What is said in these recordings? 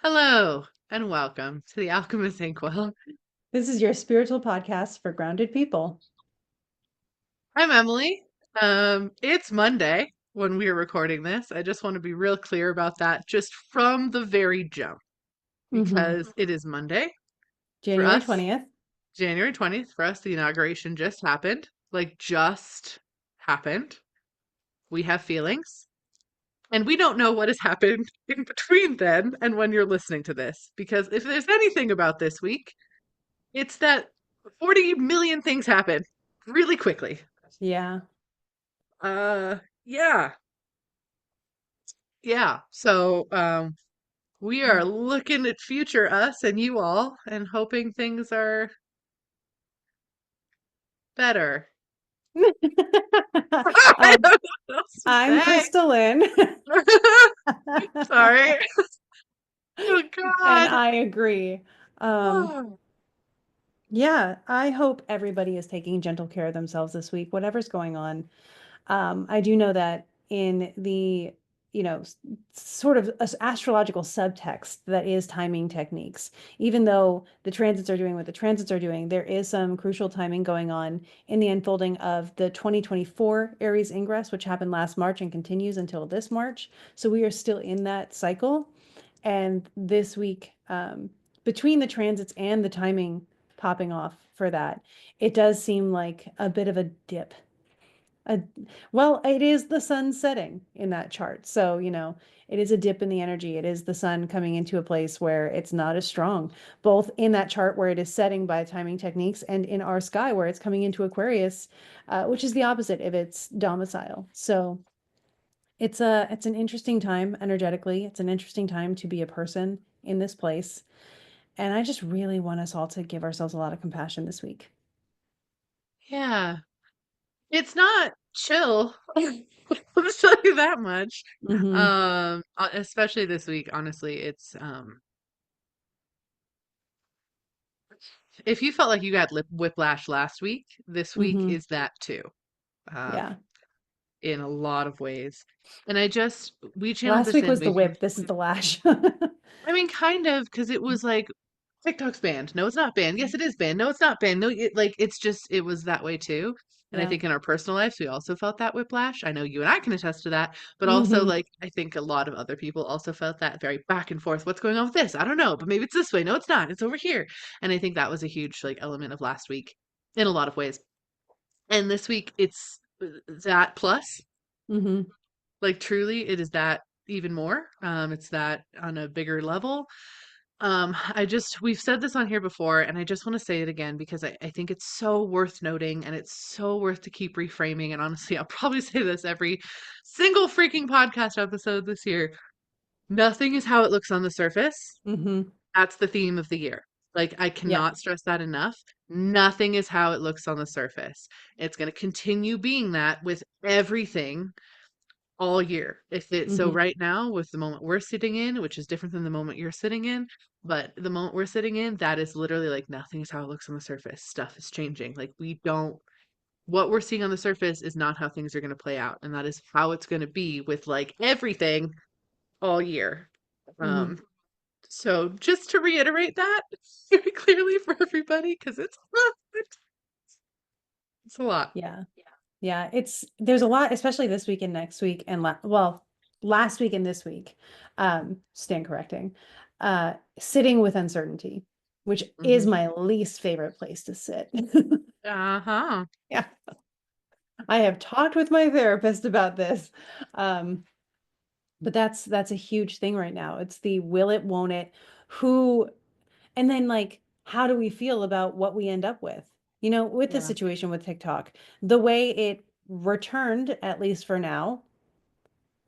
Hello and welcome to the Alchemist Inkwell. This is your spiritual podcast for grounded people. I'm Emily. It's Monday when we are recording this. I just want to be real clear about that just from the very jump hmm because it is Monday for January us, 20th. January 20th. For us, the inauguration just happened. Just happened. We have feelings. And we don't know what has happened in between then and when you're listening to this. Because if there's anything about this week, it's that 40 million things happen really quickly. Yeah. Uh, yeah, yeah. We are looking at future us and you all and hoping things are better. I um, don't know what else to I'm say. KristaLyn. Sorry. Oh And God. I agree. Um, Oh, yeah, I hope everybody is taking gentle care of themselves this week, whatever's going on. I do know that in the, sort of astrological subtext that is timing techniques, even though the transits are doing what the transits are doing, there is some crucial timing going on in the unfolding of the 2024 Aries ingress, which happened last March and continues until this March. So we are still in that cycle. And this week, between the transits and the timing popping off for that, it does seem like a bit of a dip. A, well, it is the sun setting in that chart. So, it is a dip in the energy. It is the sun coming into a place where it's not as strong, both in that chart where it is setting by timing techniques and in our sky where it's coming into Aquarius, which is the opposite of its domicile. So it's an interesting time energetically. It's an interesting time to be a person in this place. And I just really want us all to give ourselves a lot of compassion this week. yeah. It's not chill. I'll tell you that much. hmm Especially this week, honestly, if you felt like you got lip whiplash last week, this week hmm is that too, um, Yeah. in a lot of ways. And we channeled Last this week in was the way too. whip. This is the lash. I mean, kind of, because it was like TikTok's banned. No, it's not banned. Yes, it is banned. No, it's not banned. No, it was that way too. And I Yeah. think in our personal lives, we also felt that whiplash. I know you and I can attest to that, but also hmm like I think a lot of other people also felt that very back and forth. What's going on with this? I don't know, but maybe it's this way. No, it's not. It's over here. And I think that was a huge like element of last week in a lot of ways. And this week it's that plus, hmm like truly it is that even more. It's that on a bigger level. We've said this on here before, and I just want to say it again because I think it's so worth noting and it's so worth to keep reframing. And honestly, I'll probably say this every single freaking podcast episode this year. Nothing is how it looks on the surface. hmm That's the theme of the year. Like, I Yeah. cannot stress that enough. Nothing is how it looks on the surface. It's going to continue being that with everything all year. So hmm right now with the moment we're sitting in, which is different than the moment you're sitting in, but the moment we're sitting in, that is literally like nothing is how it looks on the surface. Stuff is changing. Like we don't what we're seeing on the surface is not how things are going to play out, and that is how it's going to be with like everything all year. hmm Um so just to reiterate that very clearly for everybody because it's a lot. Yeah. Yeah. There's a lot, especially this week and next week and well, last week and this week. Stand correcting. Sitting with uncertainty, which is Hmm. my least favorite place to sit. Uh-huh. Yeah. I have talked with my therapist about this. Um, but that's a huge thing right now. It's the will it, won't it, who, and then like, how do we feel about what we end up with? With the Yeah. situation with TikTok, the way it returned, at least for now,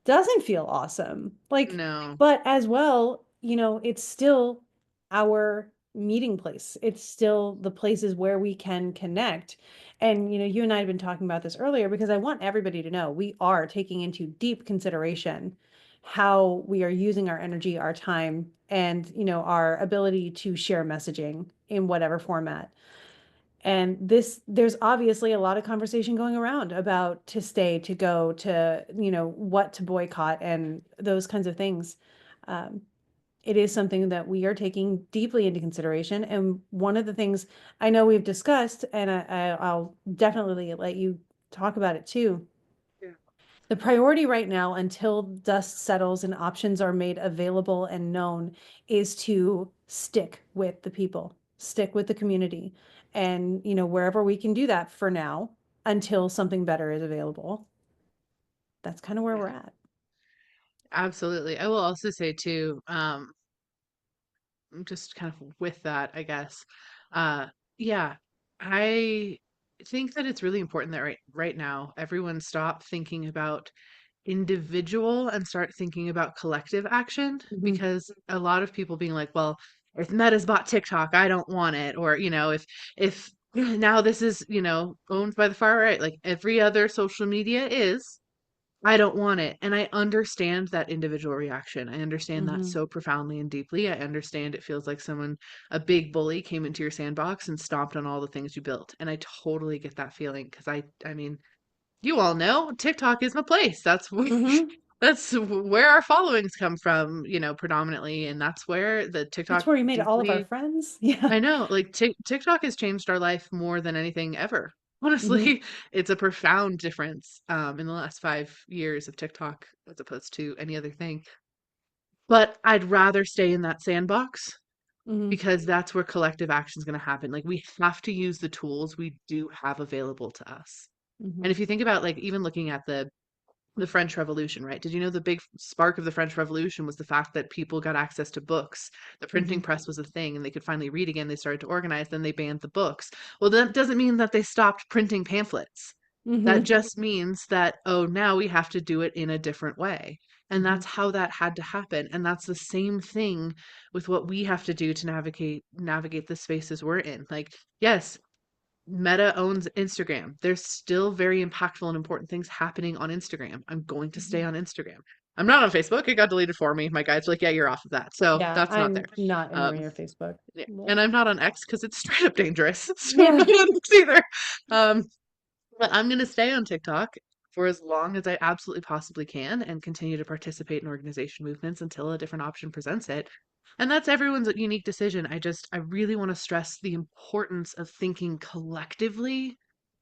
doesn't feel awesome. Like, No. but as well, it's still our meeting place. It's still the places where we can connect. And, you and I had been talking about this earlier because I want everybody to know we are taking into deep consideration how we are using our energy, our time, and, our ability to share messaging in whatever format. And there's obviously a lot of conversation going around about to stay, to go, to, what to boycott and those kinds of things. Um, it is something that we are taking deeply into consideration. And one of the things I know we've discussed, and I'll definitely let you talk about it too. Yeah. The priority right now, until dust settles and options are made available and known, is to stick with the people, stick with the community. And, wherever we can do that for now, until something better is available, that's kind of where Yeah. we're at. Absolutely. I will also say too, just kind of with that, I guess. Uh, yeah, I think that it's really important that right now everyone stop thinking about individual and start thinking about collective action, Hmm. because a lot of people being like, well, if Meta's bought TikTok, I don't want it, or if now this is owned by the far right, like every other social media is. I don't want it. And I understand that individual reaction. I understand that Hmm. so profoundly and deeply. I understand it feels like someone, a big bully, came into your sandbox and stomped on all the things you built. And I totally get that feeling because I mean, you all know TikTok is my place. That's Hmm. that's where our followings come from, predominantly. And that's where the That's TikTok where we made all of our deeply, friends. Yeah. I know, like TikTok has changed our life more than anything ever. Hmm. Honestly, it's a profound difference in the last 5 years of TikTok as opposed to any other thing. But I'd rather stay in that sandbox Hmm. because that's where collective action is going to happen. Like we have to use the tools we do have available to us. And Hmm. if you think about like even looking at the French Revolution, right? Did you know the big spark of the French Revolution was the fact that people got access to books? The printing Hmm. press was a thing and they could finally read again. They started to organize, then they banned the books. Well, that doesn't mean that they stopped printing pamphlets. That Hmm. just means that, oh, now we have to do it in a different way. And Hmm. that's how that had to happen. And that's the same thing with what we have to do to navigate the spaces we're in. Like, yes, Meta owns Instagram. There's still very impactful and important things happening on Instagram. I'm going to stay Hmm. on Instagram. I'm not on Facebook. It got deleted for me. My guide's like, yeah, you're off of that. So Yeah, that's not there. I'm not anywhere Um, near Facebook. yeah. Well, And I'm not on X because it's straight up dangerous. So I'm yeah. not on X either. Um, but I'm going to stay on TikTok for as long as I absolutely possibly can and continue to participate in organization movements until a different option presents it. And that's everyone's unique decision. I really want to stress the importance of thinking collectively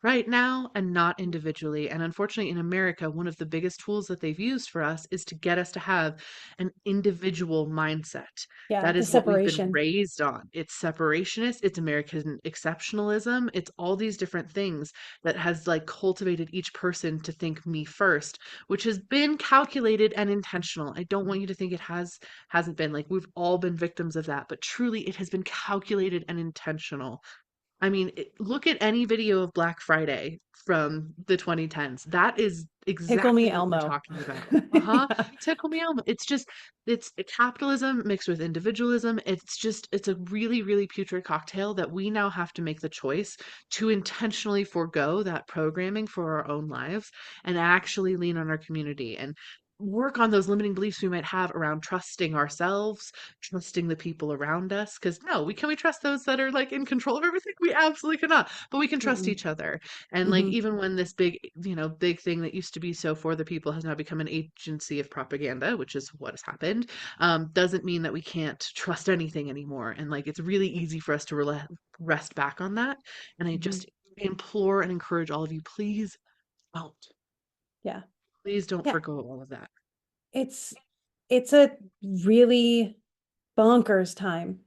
right now and not individually. And unfortunately, in America, one of the biggest tools that they've used for us is to get us to have an individual mindset. Yeah, That the is what we've been separation. raised on. It's separationist, it's American exceptionalism, it's all these different things that has like cultivated each person to think me first, which has been calculated and intentional. I don't want you to think it hasn't been. Like we've all been victims of that, but truly it has been calculated and intentional. I mean, look at any video of Black Friday from the 2010s. That is Tickle me exactly what we're Elmo. talking about. Uh-huh. Yeah. Tickle me Elmo. It's a capitalism mixed with individualism. It's a really, really putrid cocktail that we now have to make the choice to intentionally forego that programming for our own lives and actually lean on our community and work on those limiting beliefs we might have around trusting ourselves, trusting the people around us. Because no, we trust those that are like in control of everything? We absolutely cannot. But we can trust Mm-mm. each other. And like Hmm. even when this big thing that used to be so for the people has now become an agency of propaganda, which is what has happened, doesn't mean that we can't trust anything anymore. And like it's really easy for us to rest back on that. And I Hmm. just implore and encourage all of you, don't, Yeah. please don't Yeah. forgo all of that. It's it's a really bonkers time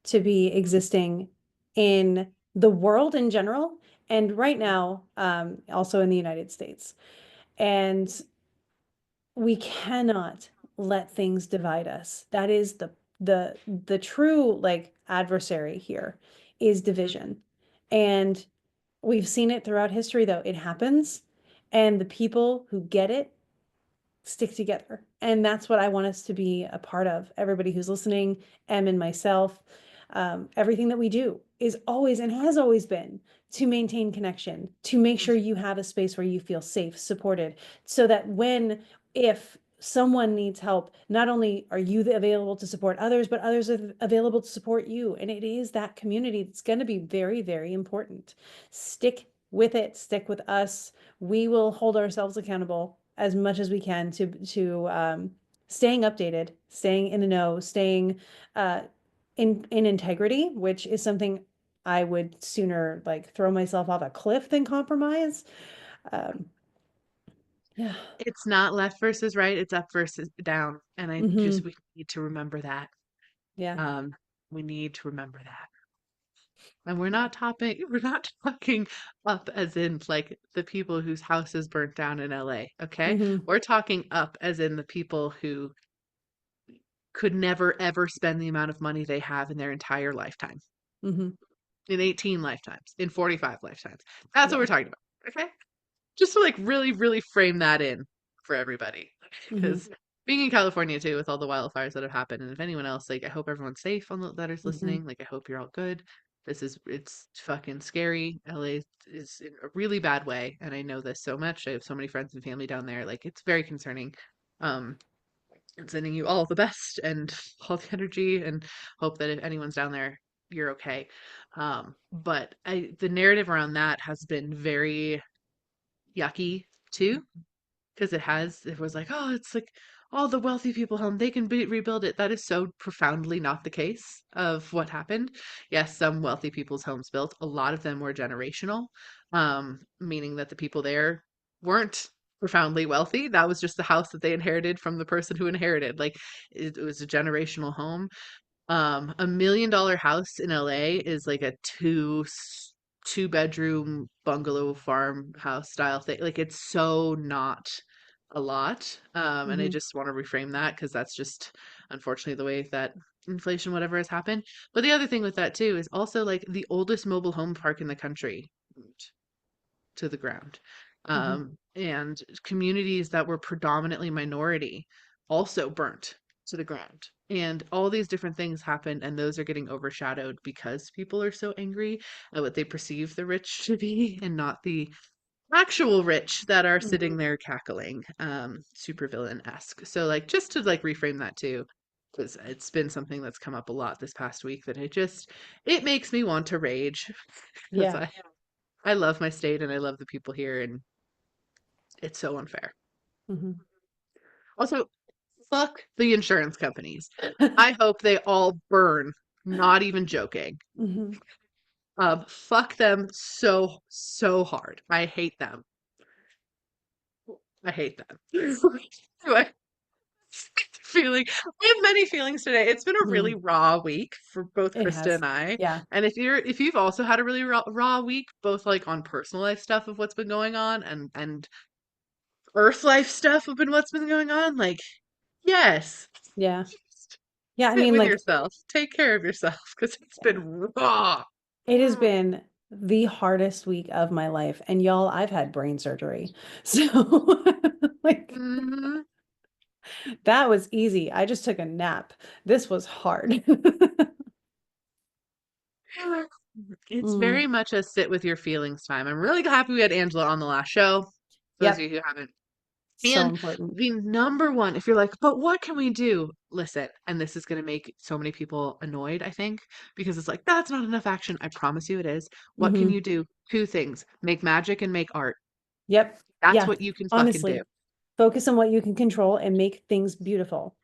to be existing in the world in general, and right now, also in the United States. And we cannot let things divide us. That is the true like adversary here is Mhm. division. And we've seen it throughout history though. It happens, and the people who get it stick together. And that's what I want us to be a part of. Everybody who's listening, Em and myself, everything that we do is always and has always been to maintain connection, to make sure you have a space where you feel safe, supported, so that if someone needs help, not only are you available to support others, but others are available to support you. And it is that community that's going to be very, very important. Stick with it, stick with us. We will hold ourselves accountable as much as we can to staying updated, staying in the know, staying uh, in integrity, which is something I would sooner like throw myself off a cliff than compromise. Um, yeah. It's not left versus right, it's up versus down. And Hmm. we need to remember that. Yeah. Um, we need to remember that. And we're not talking up as in like the people whose houses burnt down in LA, okay? Hmm. We're talking up as in the people who could never ever spend the amount of money they have in their entire lifetime, Hmm. in 18 lifetimes, in 45 lifetimes. That's what we're Yeah. talking about, okay? Just to like really, really frame that in for everybody. Hmm. Because being in California too, with all the wildfires that have happened, and if anyone else, like, I hope everyone's safe on the that is Hmm. listening. Like, I hope you're all good. It's fucking scary. LA is in a really bad way, and I know this so much. I have so many friends and family down there. Like, it's very concerning. Um, and sending you all the best and all the energy, and hope that if anyone's down there, you're okay. But the narrative around that has been very yucky too, because it was like, oh, it's like all the wealthy people home, they can rebuild it. That is so profoundly not the case of what happened. Yes, some wealthy people's homes built, a lot of them were generational, meaning that the people there weren't profoundly wealthy. That was just the house that they inherited from the person who inherited. Like, it was a generational home. $1 million house in LA is like a two bedroom bungalow farmhouse style thing. Like, it's so not a lot. And I Hmm. just want to reframe that because that's just unfortunately the way that inflation, whatever, has happened. But the other thing with that too is also like the oldest mobile home park in the country to the ground. Hmm. And communities that were predominantly minority also burnt to the ground. And all these different things happened, and those are getting overshadowed because people are so angry at what they perceive the rich to be and not the actual rich that are Hmm. sitting there cackling, super villain-esque. So, like, just to like reframe that too, because it's been something that's come up a lot this past week that it makes me want to rage because Yeah. I love my state and I love the people here, and it's so unfair. Hmm. Also, fuck the insurance companies. I hope they all burn. Not even joking. Hmm. Fuck them so, so hard. I hate them. I hate them. Anyway, feeling. I have many feelings today. It's been a Hmm. really raw week for both It Krista has. and I. Yeah. And if you've also had a really raw week, both like on personal life stuff of what's been going on and Earth life stuff of what's been going on, like, yes, Yeah. just Yeah. I sit mean, with like, yourself, take care of yourself, because it's been raw. it has been the hardest week of my life. And y'all, I've had brain surgery. So, like, Mhm. that was easy. I just took a nap. This was hard. It's Mm. very much a sit with your feelings time. I'm really happy we had Angela on the last show. For those of Yep. you who haven't. So And important. the number one, if you're like, but what can we do? Listen, and this is going to make so many people annoyed, I think, because it's like, that's not enough action. I promise you it is. What can Hmm. you do? Two things: make magic and make art. Yep. That's Yeah. what you can fucking do. Honestly, focus on what you can control and make things beautiful.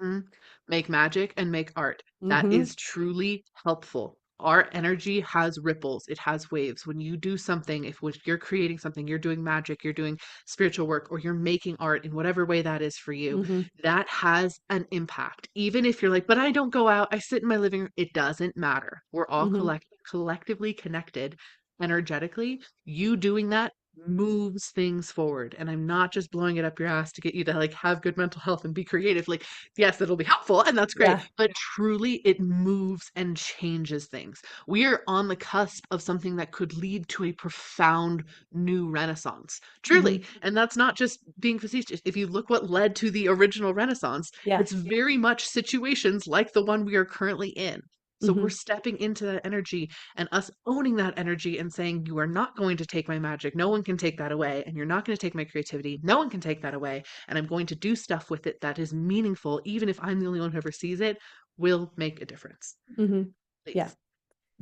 Mhm. Make magic and make art. That Hmm. is truly helpful. Our energy has ripples, it has waves. When you do something, if you're creating something, you're doing magic, you're doing spiritual work, or you're making art in whatever way that is for you, Hmm. that has an impact. Even if you're like, but I don't go out, I sit in my living room, it doesn't matter. We're all Hmm. collectively connected energetically. You doing that moves things forward. And I'm not just blowing it up your ass to get you to like have good mental health and be creative. Like, yes, it'll be helpful and that's great, Yeah. but truly it moves and changes things. We are on the cusp of something that could lead to a profound new renaissance. Hmm. Truly. And that's not just being facetious. If you look what led to the original renaissance, Yeah. it's very much situations like the one we are currently in. So we're Hmm. stepping into that energy and us owning that energy and saying, you are not going to take my magic. No one can take that away. And you're not going to take my creativity. No one can take that away. And I'm going to do stuff with it that is meaningful, even if I'm the only one who ever sees it, will make a difference. Hmm. Yeah.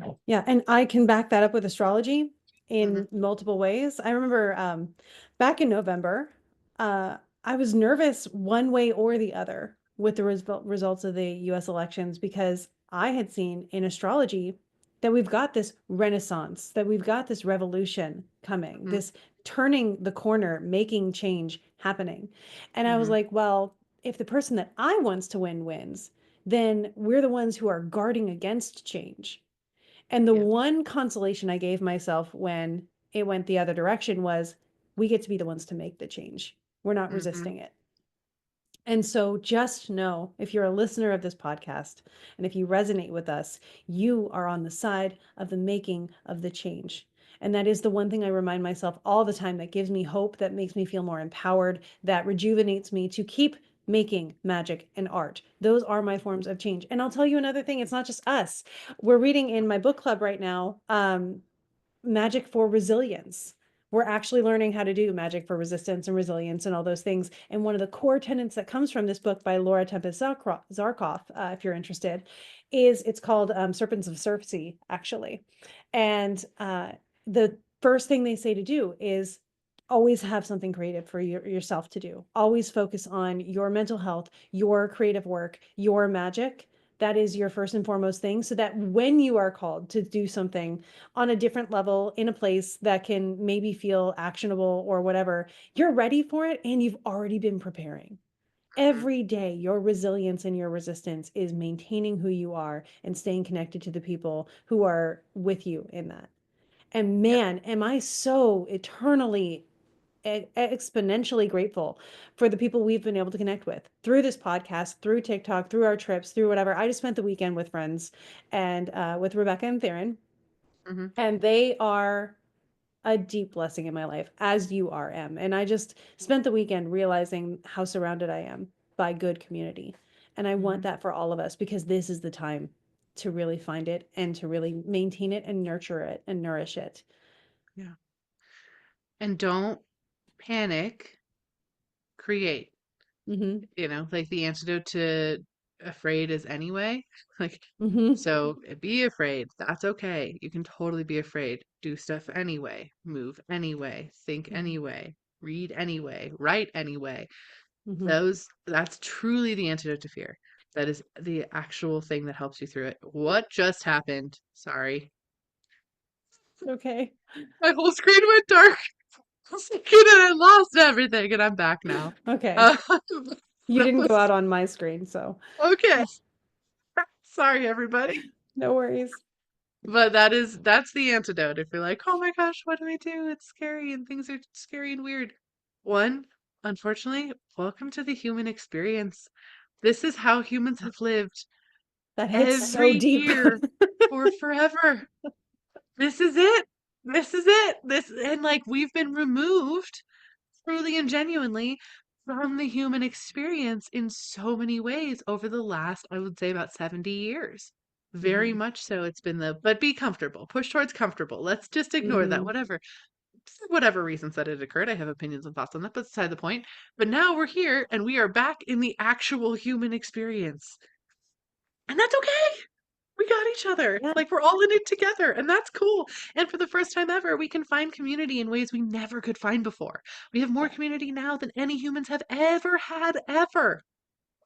Please. Yeah. And I can back that up with astrology Hmm. in multiple ways. I remember back in November, uh, I was nervous one way or the other with the results of the US elections because I had seen in astrology that we've got this renaissance, that we've got this revolution coming, Mhm, this turning the corner, making change happening. And I was mhm, like, well, if the person that I wants to win wins, then we're the ones who are guarding against change. And the yeah, one consolation I gave myself when it went the other direction was we get to be the ones to make the change. We're not mhm, resisting it. And so just know if you're a listener of this podcast and if you resonate with us, you are on the side of the making of the change. And that is the one thing I remind myself all the time that gives me hope, that makes me feel more empowered, that rejuvenates me to keep making magic and art. Those are my forms of change. And I'll tell you another thing, it's not just us. We're reading in my book club right now, magic for resilience. We're actually learning how to do magic for resistance and resilience and all those things. And one of the core tenets that comes from this book by Laura Tempest Zarkov, if you're interested, is it's called Serpents of Circe, actually. And the first thing they say to do is always have something creative for yourself to do. Always focus on your mental health, your creative work, your magic. That is your first and foremost thing, so that when you are called to do something on a different level in a place that can maybe feel actionable or whatever, you're ready for it and you've already been preparing. mhm, Every day, your resilience and your resistance is maintaining who you are and staying connected to the people who are with you in that. And yep, man, am I so eternally exponentially grateful for the people we've been able to connect with through this podcast, through TikTok, through our trips, through whatever. I just spent the weekend with friends and with Rebecca and Theron, mhm, and they are a deep blessing in my life, as you are, Em. And I just spent the weekend realizing how surrounded I am by good community. And I want mhm, that for all of us because this is the time to really find it and to really maintain it and nurture it and nourish it. yeah. And don't panic, create. Mm-hmm. Like the antidote to afraid is anyway. Like, Mm-hmm. so be afraid. That's okay. You can totally be afraid. Do stuff anyway. Move anyway. Think anyway. Read anyway. Write anyway. Mm-hmm. That's truly the antidote to fear. That is the actual thing that helps you through it. What just happened? Sorry. Okay. My whole screen went dark. For a second and I lost everything and I'm back now. Okay. Uh, You that didn't go was out on my screen, so okay. Sorry, everybody. no worries. But that's the antidote. If you're like, oh my gosh, what do I do? It's scary and things are scary and weird. One, unfortunately, welcome to the human experience. This is how humans have lived That hits so every deep. year for forever. This is it. This is it. This and like we've been removed truly and genuinely from the human experience in so many ways over the last, I would say, about 70 years. Very Hmm. much so. It's been but be comfortable, push towards comfortable. Let's just ignore that, Hmm. whatever. For whatever reasons that it occurred. I have opinions and thoughts on that, but beside the point. But now we're here and we are back in the actual human experience. And that's okay. We got each other. Yeah, Like we're all in it together, and that's cool. And for the first time ever, we can find community in ways we never could find before. We have more yeah, community now than any humans have ever had, ever,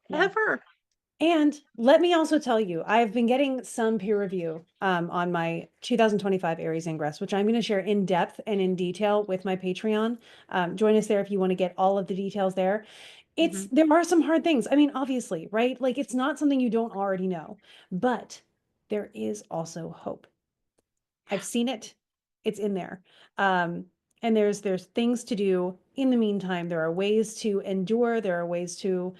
yeah. ever. And let me also tell you, I've been getting some peer review on my 2025 Aries Ingress, which I'm going to share in depth and in detail with my Patreon. Join us there if you want to get all of the details there. Hmm. There are some hard things. I mean, obviously, right? Like it's not something you don't already know, but there is also hope. I've seen it. It's in there. Um, and there's things to do in the meantime. There are ways to endure. There are ways to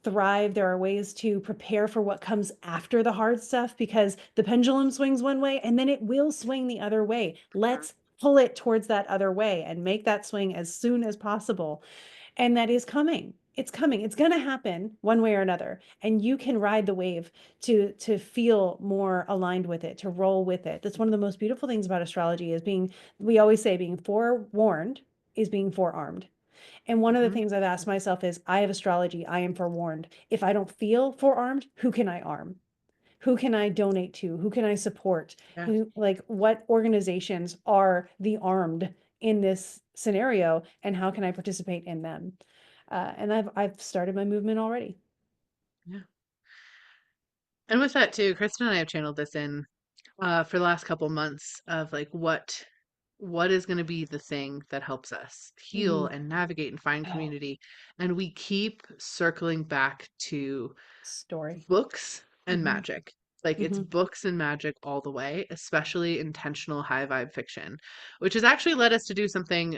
thrive. There are ways to prepare for what comes after the hard stuff because the pendulum swings one way and then it will swing the other way. Let's pull it towards that other way and make that swing as soon as possible. And that is coming. It's coming. It's going to happen one way or another. And you can ride the wave to feel more aligned with it, to roll with it. That's one of the most beautiful things about astrology is being, we always say being forewarned is being forearmed. And one of the Hmm. things I've asked myself is I have astrology, I am forewarned. If I don't feel forearmed, who can I arm? Who can I donate to? Who can I support? Yeah. Who, like, what organizations are the armed in this scenario and how can I participate in them? And I've started my movement already. Yeah. And with that too, Kristen and I have channeled this in for the last couple months of like what is going to be the thing that helps us heal Hmm. and navigate and find Oh, community. And we keep circling back to story. books and Hmm. magic. Like it's Hmm. books and magic all the way, especially intentional high vibe fiction, which has actually led us to do something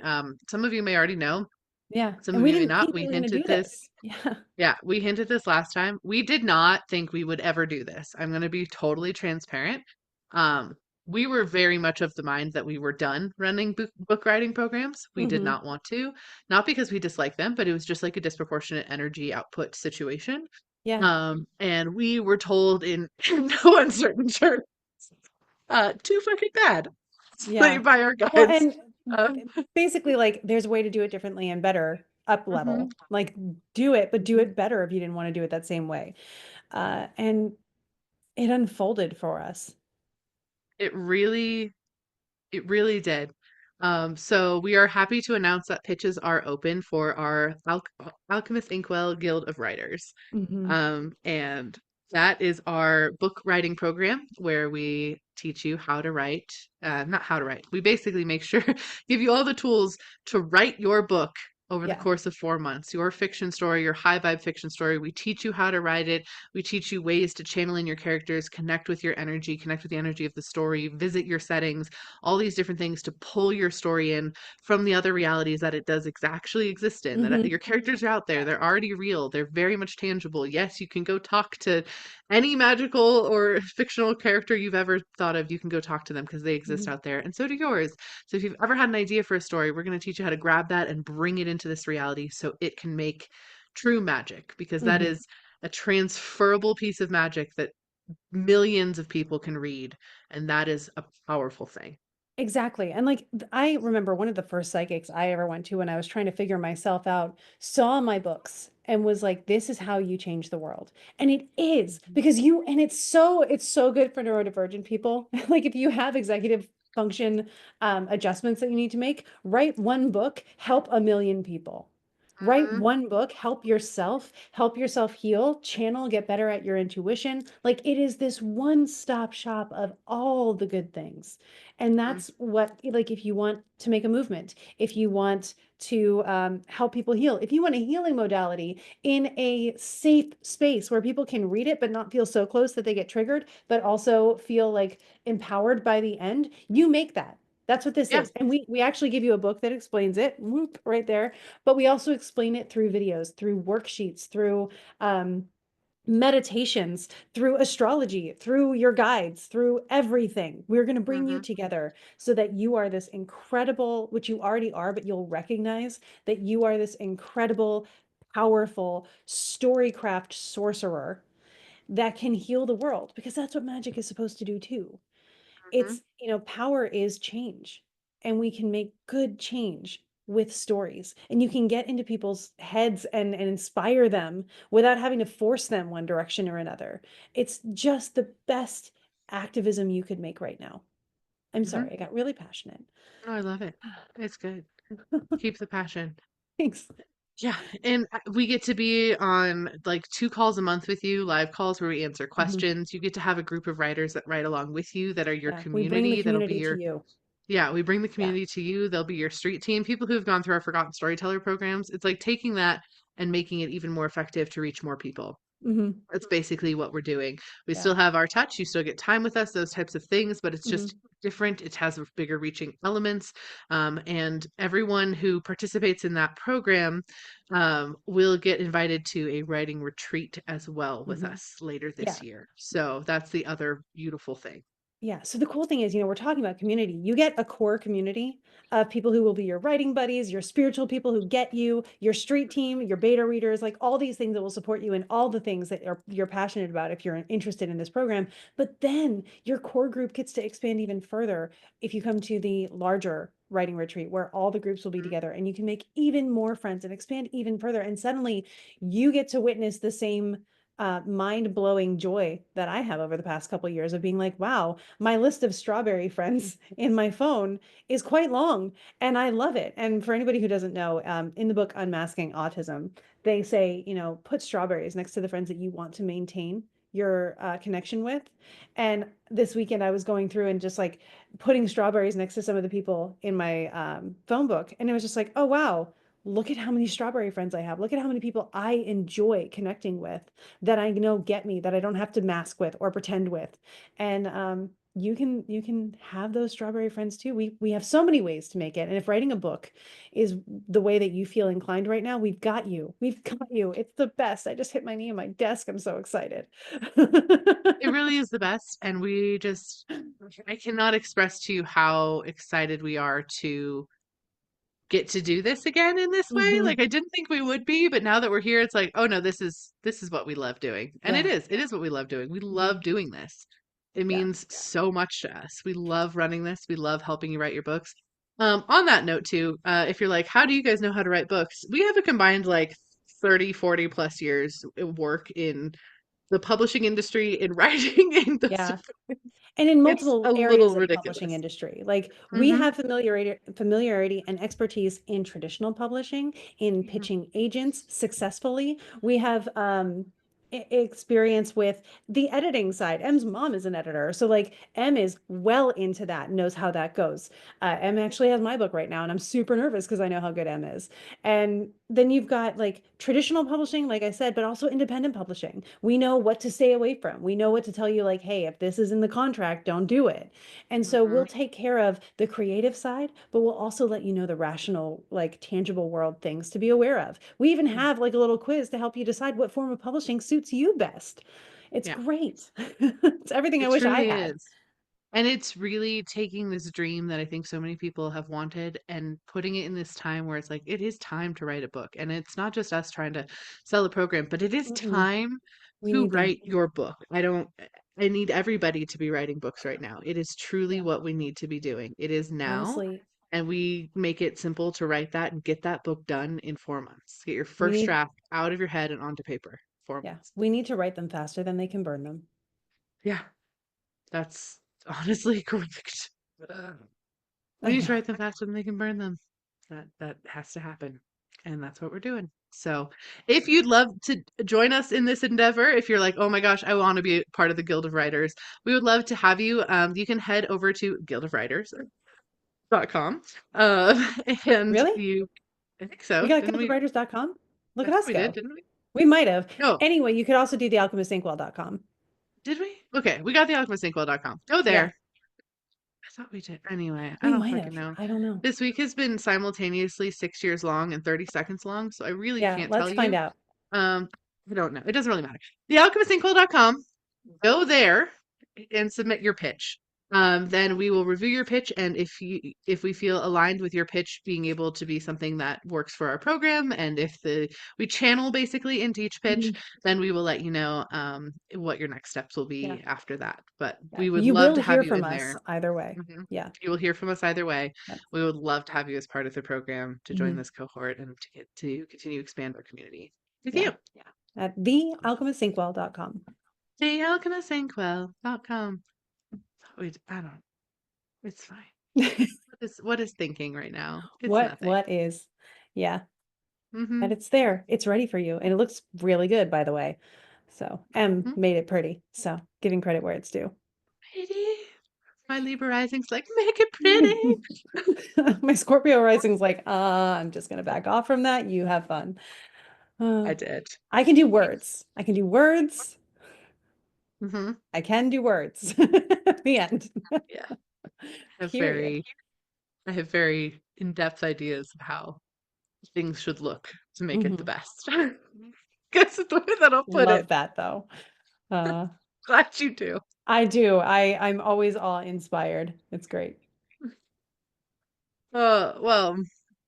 some of you may already know, Yeah. some And of we you may didn't not. think we We were going to hinted do this. this. Yeah. Yeah, we hinted this last time. We did not think we would ever do this. I'm going to be totally transparent. Um, we were very much of the mind that we were done running book writing programs. We did Hmm. not want to, not because we dislike them, but it was just like a disproportionate energy output situation. Yeah. And we were told in no uncertain terms, too fucking bad Yeah. like by our Well, guides. and Um, basically, like, there's a way to do it differently and better up mhm, level. Like, do it, but do mhm. it better if you didn't want to do it that same way. And it unfolded for us. It really It really did. So we are happy to announce that pitches are open for our Alchemist Inkwell Guild of Writers. Hmm. And that is our book writing program where we teach you how to write, not how to write. We basically make sure, give you all the tools to write your book over the Yeah. course of 4 months, your fiction story, your high vibe fiction story. We teach you how to write it. We teach you ways to channel in your characters, connect with your energy, connect with the energy of the story, visit your settings, all these different things to pull your story in from the other realities that it does actually exist in, that Hmm. your characters are out there, Yeah. they're already real, they're very much tangible. Yes, you can go talk to any magical or fictional character you've ever thought of. You can go talk to them because they exist Hmm. out there, and so do yours. So if you've ever had an idea for a story, we're going to teach you how to grab that and bring it into this reality so it can make true magic, because that Hmm. is a transferable piece of magic that millions of people can read, and that is a powerful thing. Exactly. And like I remember one of the first psychics I ever went to when I was trying to figure myself out, saw my books and was like, this is how you change the world. And it is Mhm. because you, and it's so good for neurodivergent people. Like if you have executive function adjustments that you need to make, write one book, help a million people. Write Mhm. one book, help yourself heal, channel, get better at your intuition. Like it is this one-stop shop of all the good things. And Mhm. that's what, like, if you want to make a movement, if you want to help people heal, if you want a healing modality in a safe space where people can read it, but not feel so close that they get triggered, but also feel like empowered by the end, you make that. That's what this Yeah. is. And we actually give you a book that explains it, whoop, right there. But we also explain it through videos, through worksheets, through um, meditations, through astrology, through your guides, through everything. We're going to bring you Mhm. together so that you are this incredible, which you already are, but you'll recognize that you are this incredible, powerful storycraft sorcerer that can heal the world because that's what magic is supposed to do too. Mhm. Power is change, and we can make good change with stories. And you can get into people's heads and inspire them without having to force them one direction or another. It's just the best activism you could make right now. I'm Mhm. sorry, I got really passionate. Oh, I love it. It's good. Keep the passion. Thanks. Yeah, and we get to be on like 2 calls a month with you, live calls where we answer Mhm. questions. You get to have a group of writers that write along with you that are your Yeah, we bring the community. That'll be community to your you. Yeah, we bring the Yeah. community to you. They'll be your street team, people who have gone through our Forgotten Storyteller programs. It's like taking that and making it even more effective to reach more people. Hmm. That's basically what we're doing. We Yeah. still have our touch. You still get time with us, those types of things, but it's just Hmm. different. It has bigger reaching elements. And everyone who participates in that program will get invited to a writing retreat as well with Hmm. us later this Yeah. year. So that's the other beautiful thing. Yeah. So the cool thing is, we're talking about community. You get a core community of people who will be your writing buddies, your spiritual people who get you, your street team, your beta readers, like all these things that will support you in all the things that you're passionate about if you're interested in this program. But then your core group gets to expand even further if you come to the larger writing retreat where all the groups will be together and you can make even more friends and expand even further. And suddenly you get to witness the same mind-blowing joy that I have over the past couple of years of being like, wow, my list of strawberry friends in my phone is quite long, and I love it. And for anybody who doesn't know, in the book Unmasking Autism, they say, put strawberries next to the friends that you want to maintain your connection with. And this weekend, I was going through and just like putting strawberries next to some of the people in my phone book, and it was just like, oh wow, look at how many strawberry friends I have. Look at how many people I enjoy connecting with that I know get me, that I don't have to mask with or pretend with. And you can have those strawberry friends too. We have so many ways to make it. And if writing a book is the way that you feel inclined right now, we've got you. We've got you. It's the best. I just hit my knee on my desk. I'm so excited. It really is the best. And I cannot express to you how excited we are to get to do this again in this way. Hmm. Like I didn't think we would be, but now that we're here, it's like, oh no, this is what we love doing. And it Yeah. is. It is what we love doing. We Hmm. love doing this. It Yeah. means so much to us. We love running this. We love helping you write your books. On that note too, if you're like, how do you guys know how to write books? We have a combined like 30, 40 plus years work in the publishing industry, in writing, in those. Yeah. And in It's multiple a areas little of the publishing ridiculous. industry. Like we Hmm. have familiarity and expertise in traditional publishing, in pitching agents successfully. We have experience with the editing side. M's mom is an editor. So like M is well into that, knows how that goes. M actually has my book right now, and I'm super nervous because I know how good M is. And then you've got like traditional publishing, like I said, but also independent publishing. We know what to stay away from. We know what to tell you, like, hey, if this is in the contract, don't do it. And so Hmm. we'll take care of the creative side, but we'll also let you know the rational, like tangible world things to be aware of. We even have like a little quiz to help you decide what form of publishing suits you best. It's Yeah, great. It's everything I it wish I truly had. is. And it's really taking this dream that I think so many people have wanted and putting it in this time where it's like, it is time to write a book. And it's not just us trying to sell a program, but it is Mm-mm. time We to need them. write your book. I need everybody to be writing books right now. It is truly Yeah. what we need to be doing. It is now. Honestly, And we make it simple to write that and get that book done in 4 months. Get your we first need, draft out of your head and onto paper. Four yeah, months. we need to write them faster than they can burn them. Yeah, that's honestly correct. We I need to know. write them faster than they can burn them. That has to happen. And that's what we're doing. So if you'd love to join us in this endeavor, if you're like, oh my gosh, I want to be part of the Guild of Writers, we would love to have you. You can head over to guildofwriters.com. And Really? I think We so, got didn't we? guildofwriters.com. Look I at thought us we did, go. didn't we? We might have. No, Anyway, you could also do thealchemistinkwell.com. did we? Okay, we got the alchemistinkwell.com. Go Yeah, there. I thought we did. Anyway, I we don't might fucking have. know. I don't know. This week has been simultaneously 6 years long and 30 seconds long, so I really Yeah, can't tell let's find you. out. Um, I don't know. It doesn't really matter. TheAlchemistInkwell.com. Go there and submit your pitch. Then we will review your pitch, and if we feel aligned with your pitch being able to be something that works for our program, and if we channel basically into each pitch, Mhm. then we will let you know what your next steps will Yeah, be after that. But yeah. we would You love will to have hear you from in us there. either way. Mhm. Yeah. You will hear from us either way. Yep. We would love to have you as part of the program to join Hmm. this cohort and to get to continue to expand our community with Yeah. you. At thealchemistinkwell.com. TheAlchemistInkwell.com. I don't. It's fine. What is thinking right now? It's nothing. What is? Yeah. And Mm-hmm. it's there. It's ready for you. And it looks really good, by the way. So M Mm-hmm. made it pretty. So giving credit where it's due. Pretty. My Libra rising's like, make it pretty. My Scorpio rising's like, I'm just gonna back off from that. You have fun. Uh, I did. I can do words. I can do words. Mm-hmm. I can do words. The end. Yeah. I have Period. very, I have very in-depth ideas of how things should look to make it the Hmm. best. Guess the way that I'll put it. Love that though. Uh, Glad you do. I do. I'm always awe inspired. It's great. Well,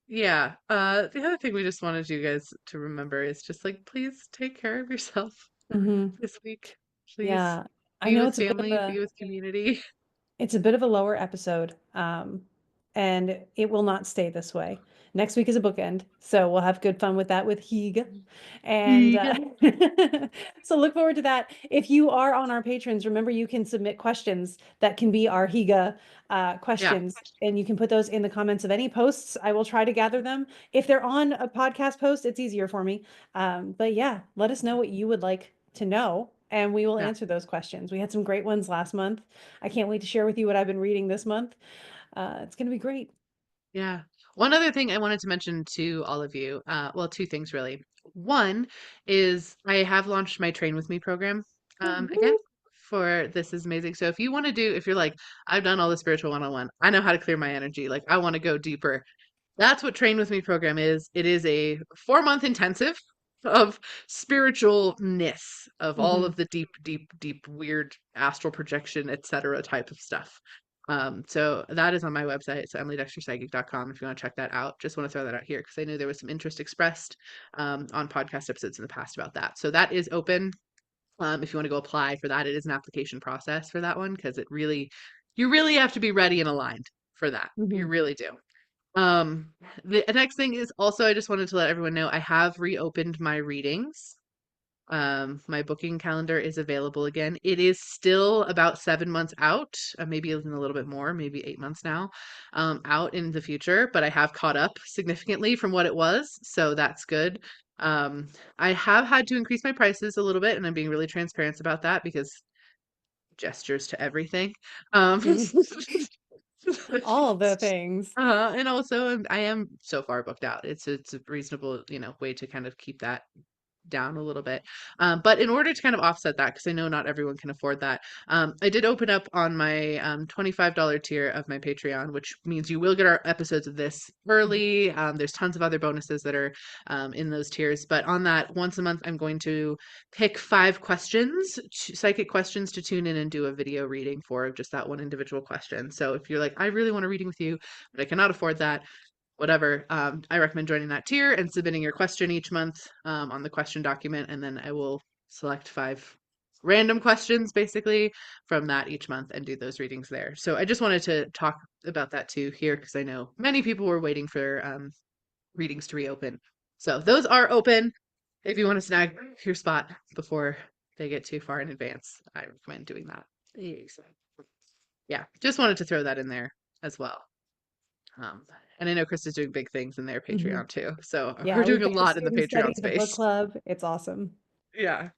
yeah. The other thing we just wanted you guys to remember is just like, please take care of yourself Hmm. this week. Please Yeah. I be know with family, be with community. it's a bit of a lower episode. And it will not stay this way. Next week is a bookend, so we'll have good fun with that with Higa. And Vegan. so look forward to that. If you are on our patrons, remember you can submit questions that can be our Higa Yeah, questions, and you can put those in the comments of any posts. I will try to gather them. If they're on a podcast post, it's easier for me. But yeah, let us know what you would like to know, and we will yeah, answer those questions. We had some great ones last month. I can't wait to share with you what I've been reading this month. It's going to be great. yeah. One other thing I wanted to mention to all of you, well, two things really. One is I have launched my Train With Me program again Woo. for This Is Amazing. So if you want to do, if you're like, I've done all the spiritual one-on-one, I know how to clear my energy, like I want to go deeper. That's what Train With Me program is. It is a 4-month intensive of spiritualness, of all Hmm. of the deep, deep, deep, weird astral projection, etc. type of stuff. So that is on my website, so emilydexterpsychic.com if you want to check that out. Just want to throw that out here because I know there was some interest expressed on podcast episodes in the past about that. So that is open. If you want to go apply for that, it is an application process for that one because you really have to be ready and aligned for that. You Hmm. really do. Um, the next thing is also I just wanted to let everyone know I have reopened my readings. My booking calendar is available again. It is still about 7 months out, maybe even a little bit more, maybe 8 months now, out in the future, but I have caught up significantly from what it was, so that's good. Um, I have had to increase my prices a little bit, and I'm being really transparent about that because gestures to everything. Um, All the things. and also I am so far booked out. It's a reasonable, way to kind of keep that down a little bit. But in order to kind of offset that, because I know not everyone can afford that, I did open up on my $25 tier of my Patreon, which means you will get our episodes of this early. There's tons of other bonuses that are in those tiers. But on that, once a month, I'm going to pick 5 questions, psychic questions to tune in and do a video reading for of just that one individual question. So if you're like, I really want a reading with you, but I cannot afford that, whatever, I recommend joining that tier and submitting your question each month on the question document, and then I will select 5 random questions basically from that each month and do those readings there. So I just wanted to talk about that too here because I know many people were waiting for readings to reopen. So those are open. If you want to snag your spot before they get too far in advance, I recommend doing that. Yeah, just wanted to throw that in there as well. Um, and I know Chris is doing big things in their Hmm. Patreon too. So we're Yeah, doing we've a got the lot in the student study, Patreon the book space. club. It's awesome. Yeah.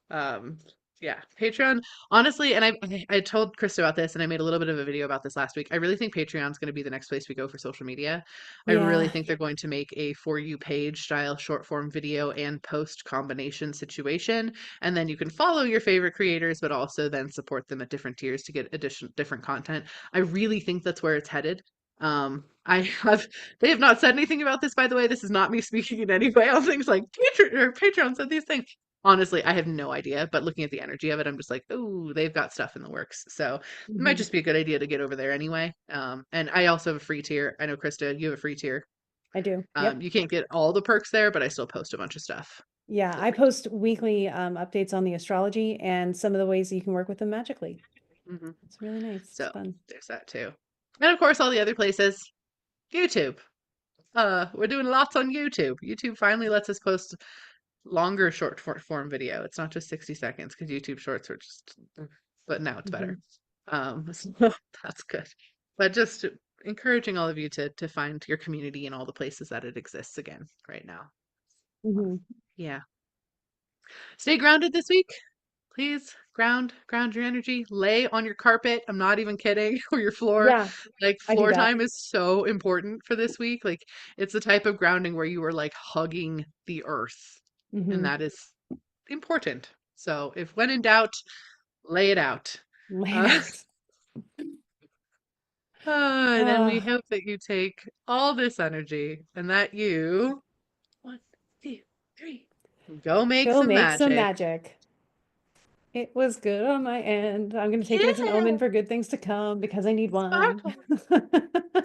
Um, yeah, Patreon, honestly, and I told Krista about this and I made a little bit of a video about this last week. I really think Patreon's going to be the next place we go for social media. I really Yeah. think they're going to make a For You page style short form video and post combination situation. And then you can follow your favorite creators, but also then support them at different tiers to get different content. I really think that's where it's headed. I have they have not said anything about this, by the way. This is not me speaking in any way on things like Patreon said these things. Honestly, I have no idea, but looking at the energy of it, I'm just like, oh, they've got stuff in the works. So it might Hmm. just be a good idea to get over there anyway. And I also have a free tier. I know Krista, you have a free tier. I do. Yep. You can't get all the perks there, but I still post a bunch of stuff Yeah, for I free. post weekly updates on the astrology and some of the ways that you can work with them magically. Hmm. It's really nice. It's So fun. there's that too. And of course, all the other places. YouTube. We're doing lots on YouTube. YouTube finally lets us post longer form video. It's not just 60 seconds because YouTube shorts are just, but now it's better. Hmm. So that's good. But just encouraging all of you to find your community in all the places that it exists again right now. Hmm. Yeah. Stay grounded this week. Please ground your energy. Lay on your carpet. I'm not even kidding. Or your floor. Yeah, Like I do floor that. time is so important for this week. Like it's the type of grounding where you are like hugging the earth. And Hmm. that is important. So if when in doubt, lay it out. Lay it Uh, out. and then we Oh, hope that you take all this energy and that you, 1, 2, 3, go make go some make some magic. magic. It was good on my end. I'm going to take it as an Yeah, omen for good things to come because I need wine. sparkle.